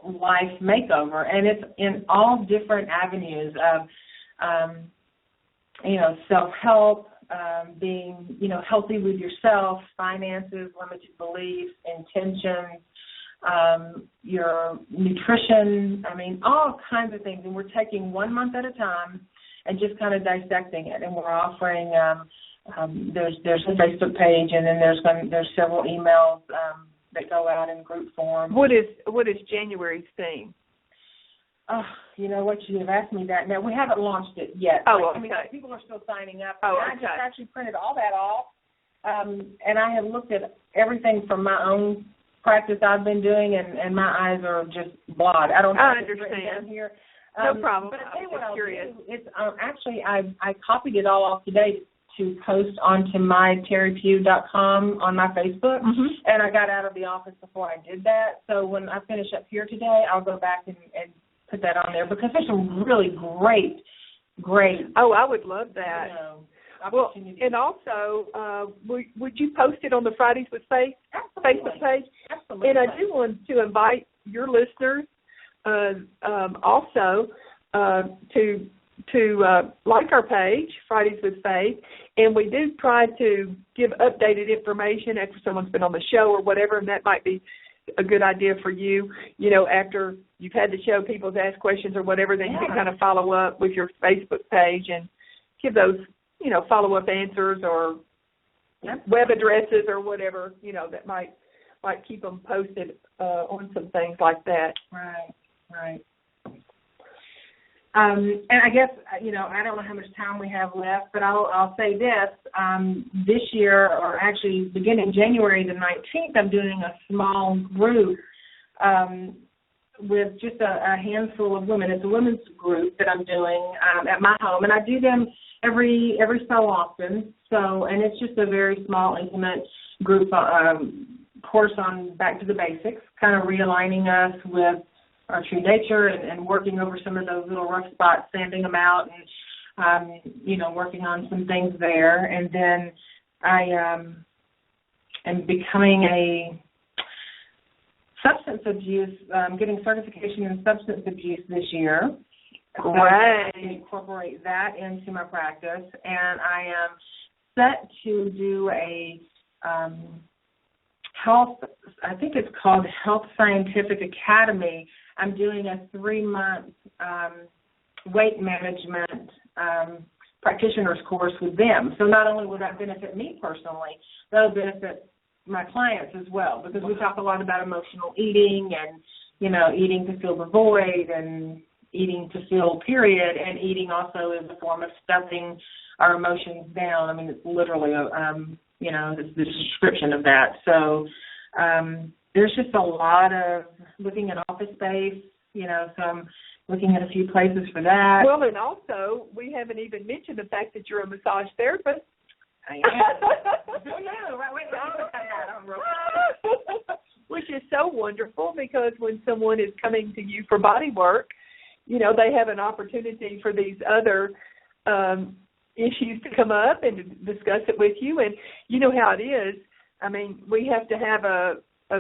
life makeover, and it's in all different avenues of, self-help, being, healthy with yourself, finances, limited beliefs, intentions, your nutrition, all kinds of things. And we're taking 1 month at a time and just kind of dissecting it. And we're offering, there's a Facebook page, and then there's several emails that go out in group form. What is January's theme? Oh, you know what? You have asked me that. Now, we haven't launched it yet. Oh, okay. People are still signing up. Oh, I just actually printed all that off, and I have looked at everything from my own practice I've been doing, and my eyes are just blood. I understand. Here. No problem. But I tell you what I'll curious. do. It's actually I copied it all off today to post onto my TeriPugh.com on my Facebook, and I got out of the office before I did that. So when I finish up here today, I'll go back and put that on there, because there's some really great. Oh, I would love that. Well, opportunities. and also, would you post it on the Fridays with Faith Facebook page? Absolutely. And I do want to invite your listeners also to like our page, Fridays with Faith, and we do try to give updated information after someone's been on the show or whatever, and that might be a good idea for you. After you've had the show, people's asked questions or whatever, then you can kind of follow up with your Facebook page and give those, follow-up answers or web addresses or whatever, that might keep them posted on some things like that. Right. And I guess, I don't know how much time we have left, but I'll say this. This year, or actually beginning January the 19th, I'm doing a small group with just a handful of women. It's a women's group that I'm doing at my home, and I do them every so often. And it's just a very small, intimate group course on back to the basics, kind of realigning us with our true nature and working over some of those little rough spots, sanding them out, and working on some things there. And then I am becoming a substance abuse, getting certification in substance abuse this year. Right. I incorporate that into my practice, and I am set to do a health, I think it's called Health Scientific Academy. I'm doing a 3-month weight management practitioner's course with them. So not only will that benefit me personally, that'll benefit my clients as well, because we talk a lot about emotional eating and, eating to fill the void and eating to fill period, and eating also is a form of stuffing our emotions down. It's literally, it's the description of that. So there's just a lot of looking at office space, so I'm looking at a few places for that. Well, and also, we haven't even mentioned the fact that you're a massage therapist. I am. Which is so wonderful, because when someone is coming to you for body work, they have an opportunity for these other issues to come up and to discuss it with you. And you know how it is. We have to have a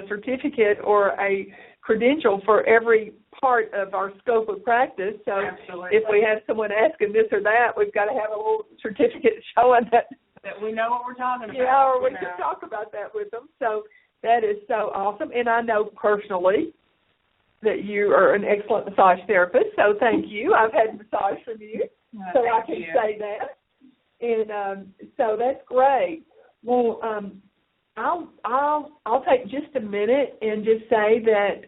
certificate or a credential for every part of our scope of practice. So Absolutely. If we have someone asking this or that, we've got to have a little certificate showing that we know what we're talking about. Yeah, or we can talk about that with them. So that is so awesome. And I know personally that you are an excellent massage therapist, so thank you. I've had massage from you, so I can say that. And so that's great. Well, I'll take just a minute and just say that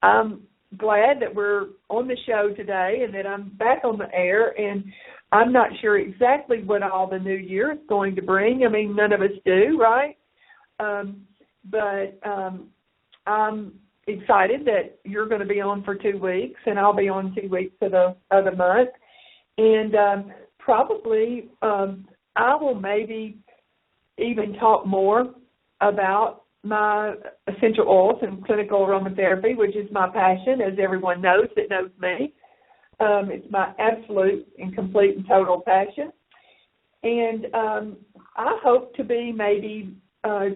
I'm glad that we're on the show today and that I'm back on the air, and I'm not sure exactly what all the new year is going to bring. None of us do, right? But I'm excited that you're going to be on for 2 weeks, and I'll be on 2 weeks of the other month. And probably I will maybe even talk more about my essential oils and clinical aromatherapy, which is my passion, as everyone knows that knows me. It's my absolute and complete and total passion. And I hope to be maybe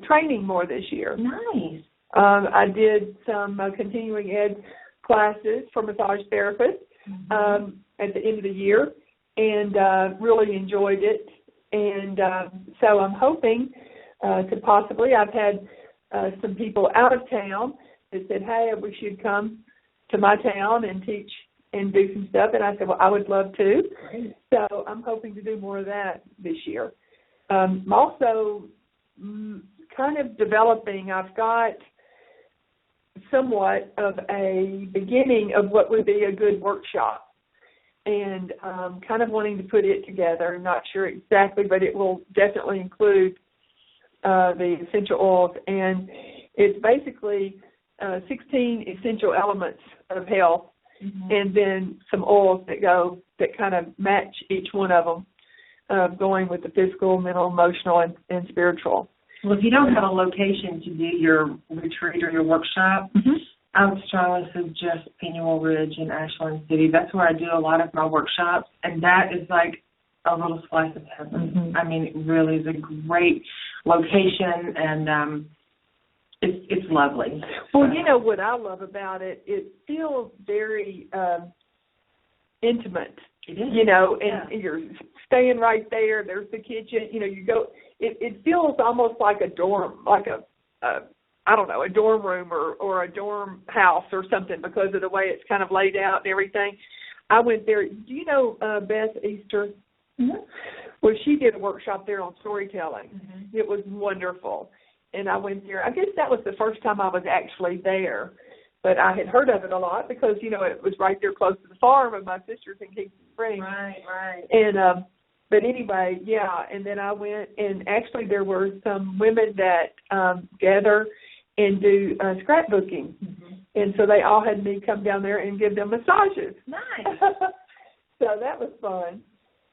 training more this year. Nice. I did some continuing ed classes for massage therapists at the end of the year, and really enjoyed it. And so I'm hoping to possibly, I've had some people out of town that said, hey, we should come to my town and teach and do some stuff. And I said, well, I would love to. Great. So I'm hoping to do more of that this year. I'm also kind of developing, I've got somewhat of a beginning of what would be a good workshop. And kind of wanting to put it together. I'm not sure exactly, but it will definitely include the essential oils. And it's basically 16 essential elements of health, and then some oils that kind of match each one of them, going with the physical, mental, emotional, and spiritual. Well, if you don't have a location to do your retreat or your workshop, I would strongly suggest Penuel Ridge in Ashland City. That's where I do a lot of my workshops, and that is like a little slice of heaven. I mean, it really is a great location, and it's lovely. Well, you know what I love about it? It feels very intimate. It is. You know, and you're staying right there. There's the kitchen. You know, you go. It feels almost like a dorm, like I don't know, a dorm room or a dorm house or something because of the way it's kind of laid out and everything. I went there. Do you know Beth Easter? Well, she did a workshop there on storytelling. It was wonderful. And I went there. I guess that was the first time I was actually there. But I had heard of it a lot because, you know, it was right there close to the farm of my sister's in Kingston Springs. Right. And but anyway, yeah, and then I went, and actually there were some women that gather and do scrapbooking. And so they all had me come down there and give them massages. Nice. So that was fun.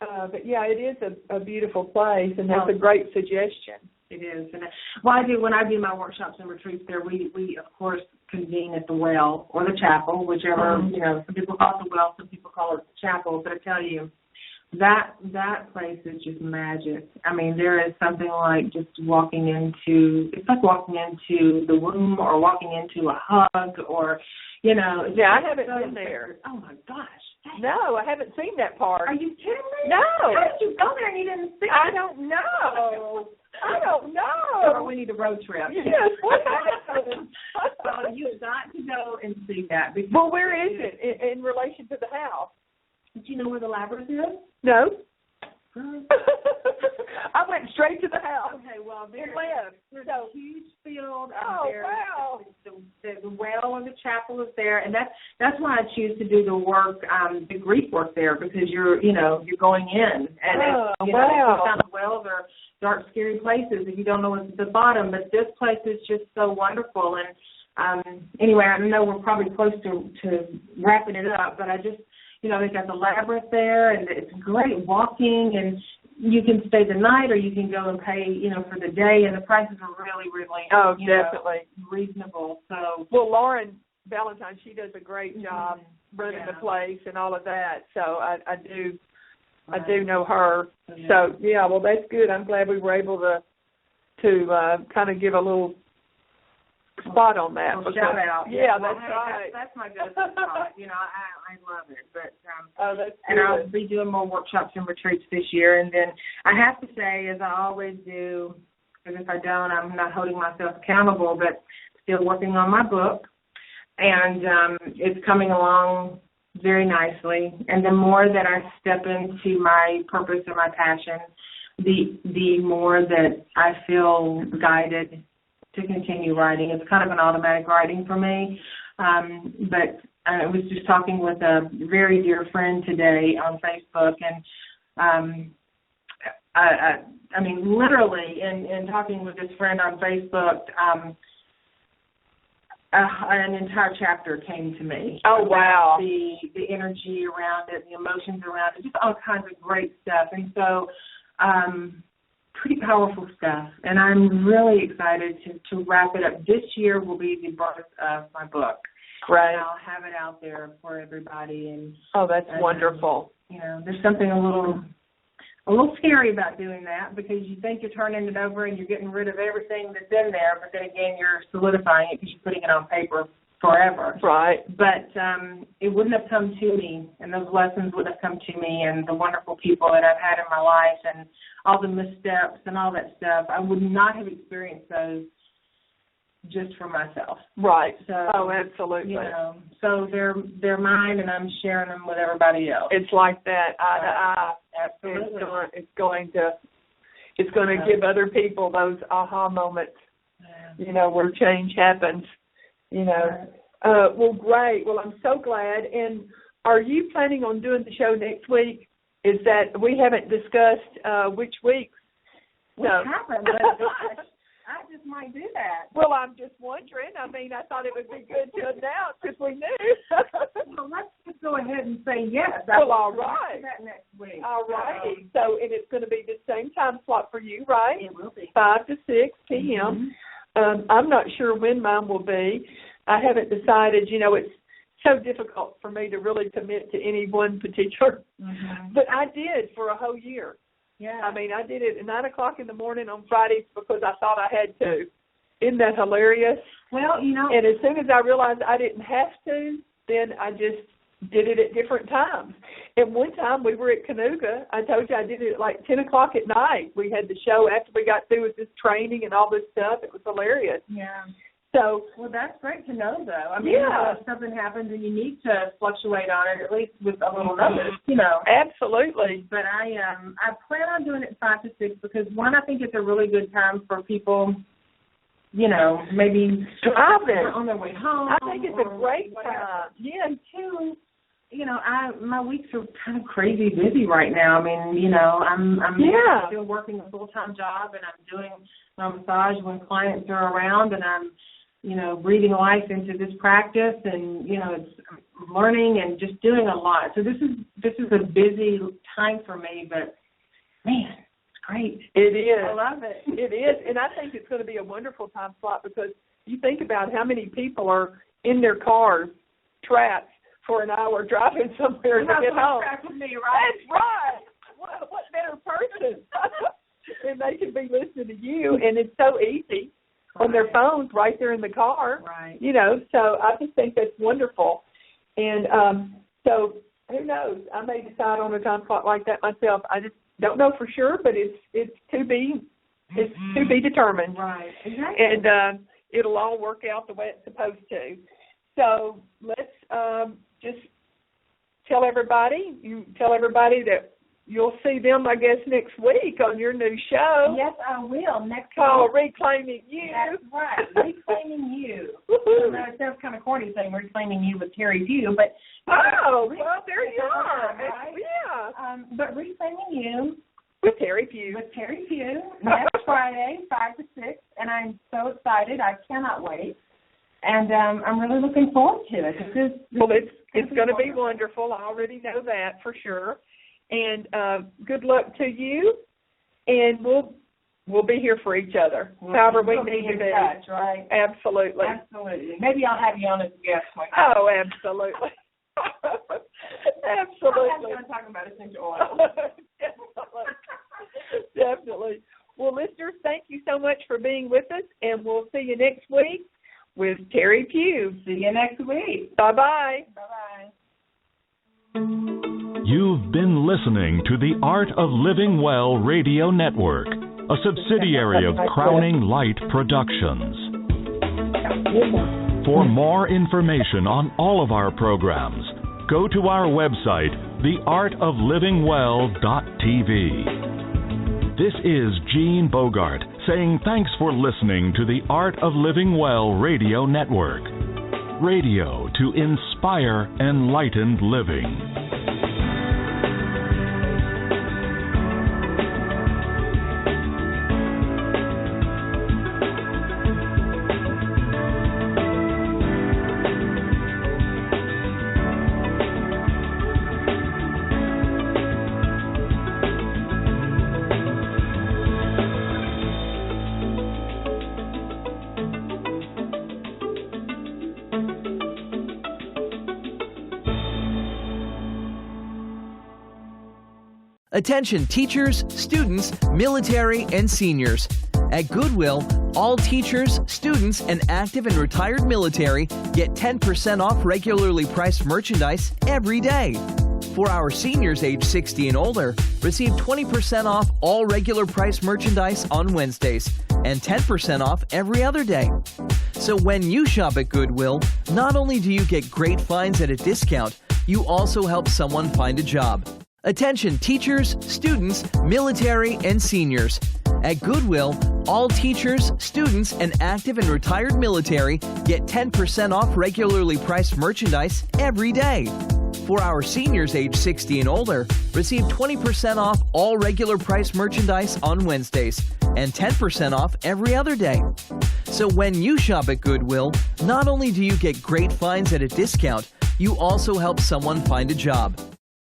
But, yeah, it is a beautiful place, and that's a great suggestion. It is. And when I do my workshops and retreats there, we of course convene at the well or the chapel, whichever, you know, some people call it the well, some people call it the chapel, but I tell you, that place is just magic. I mean, there is something like just walking into the womb or walking into a hug or, you know. Yeah, I haven't been there. Oh, my gosh. No, I haven't seen that part. Are you kidding me? No. How did you go there and you didn't see it? I don't know. So we need a road trip. Yes, what happened? Well, you've got to go and see that. Well, where is it in relation to the house? Do you know where the labyrinth is? No. I went straight to the house. Okay, well, there's a huge field. Oh, wow. The well or the chapel is there, and that's why I choose to do the work, the grief work there, because you're going in, and sometimes wells are dark, scary places if you don't know what's at the bottom. But this place is just so wonderful, and anyway, I know we're probably close to wrapping it up, but I just. You know, they've got the labyrinth there, and it's great walking, and you can stay the night or you can go and pay, you know, for the day, and the prices are really, really definitely reasonable. So, well, Lauren Valentine, she does a great job running the place and all of that. So I do know her. Yeah. So yeah, well, that's good. I'm glad we were able to kind of give a little spot on that. Shout out. Yeah, well, that's right. That's my go-to spot. You know, I love it. But that's good. And I'll be doing more workshops and retreats this year. And then I have to say, as I always do, because if I don't, I'm not holding myself accountable, but still working on my book. And it's coming along very nicely. And the more that I step into my purpose and my passion, the more that I feel guided to continue writing. It's kind of an automatic writing for me. But I was just talking with a very dear friend today on Facebook, and I mean, literally, in talking with this friend on Facebook, an entire chapter came to me. Oh, wow. The energy around it, the emotions around it, just all kinds of great stuff. And so, pretty powerful stuff, and I'm really excited to wrap it up. This year will be the birth of my book. Right. And I'll have it out there for everybody. And that's wonderful. You know, there's something a little scary about doing that because you think you're turning it over and you're getting rid of everything that's in there, but then again, you're solidifying it because you're putting it on paper. forever. Right. But it wouldn't have come to me, and those lessons wouldn't have come to me, and the wonderful people that I've had in my life and all the missteps and all that stuff, I would not have experienced those just for myself. Right. So, absolutely. So they're mine, and I'm sharing them with everybody else. It's like that, eye to eye. Absolutely. It's going to give other people those aha moments, where change happens, Well, great. Well, I'm so glad. And are you planning on doing the show next week? Is that, we haven't discussed which week? What happened? I just might do that. Well, I'm just wondering. I mean, I thought it would be good to announce if we knew. Well, let's just go ahead and say yes. Well, all right. That next week. All righty. So, and it's going to be the same time slot for you, right? It will be. 5 to 6 p.m. Mm-hmm. I'm not sure when mine will be. I haven't decided. It's so difficult for me to really commit to any one particular. Mm-hmm. But I did for a whole year. Yeah. I mean, I did it at 9 o'clock in the morning on Fridays because I thought I had to. Isn't that hilarious? Well, And as soon as I realized I didn't have to, then I just did it at different times. And one time we were at Canoga. I told you I did it at like 10 o'clock at night. We had the show after we got through with this training and all this stuff. It was hilarious. Yeah. So, well, that's great to know, though. I mean, if something happens and you need to fluctuate on it, at least with a little notice, Absolutely. But I plan on doing it 5 to 6 because, one, I think it's a really good time for people, maybe driving on their way home. I think it's a great time. Yeah, and two, my weeks are kind of crazy busy right now. I mean, I'm still working a full-time job, and I'm doing my massage when clients are around, and I'm breathing life into this practice, and it's learning and just doing a lot. So this is a busy time for me, but man, it's great. It is. I love it. It is, and I think it's going to be a wonderful time slot because you think about how many people are in their cars trapped for an hour driving somewhere to get home. With me, right? That's right. What better person? And they can be listening to you, and it's so easy. On their phones right there in the car. Right. So I just think that's wonderful. And so who knows? I may decide on a time slot like that myself. I just don't know for sure, but it's to be determined. Right. Exactly. And it'll all work out the way it's supposed to. So let's just tell everybody that you'll see them, I guess, next week on your new show. Yes, I will. Next called Reclaiming You. That's right, Reclaiming You. It sounds kind of corny saying Reclaiming You with Teri Pugh, but well, there you are. Right? Yeah. But Reclaiming You with Teri Pugh. With Teri Pugh next Friday, 5 to 6, and I'm so excited. I cannot wait. And I'm really looking forward to it. It's going to be wonderful. I already know that for sure. And good luck to you, and we'll be here for each other, however we need to be. Touch, right? Absolutely. Absolutely. Maybe I'll have you on as a guest. Oh, absolutely. Absolutely. I'm talking about essential oil. Definitely. Well, listeners, thank you so much for being with us, and we'll see you next week with Teri Pugh. See you next week. Bye-bye. Bye-bye. You've been listening to the Art of Living Well Radio Network, a subsidiary of Crowning Light Productions. For more information on all of our programs, go to our website, theartoflivingwell.tv. This is Gene Bogart saying thanks for listening to the Art of Living Well Radio Network. Radio to inspire enlightened living. Attention teachers, students, military, and seniors. At Goodwill, all teachers, students, and active and retired military get 10% off regularly priced merchandise every day. For our seniors age 60 and older, receive 20% off all regular price merchandise on Wednesdays and 10% off every other day. So when you shop at Goodwill, not only do you get great finds at a discount, you also help someone find a job. Attention teachers, students, military, and seniors. At Goodwill, all teachers, students, and active and retired military get 10% off regularly priced merchandise every day. For our seniors age 60 and older, receive 20% off all regular price merchandise on Wednesdays and 10% off every other day. So when you shop at Goodwill, not only do you get great finds at a discount, you also help someone find a job.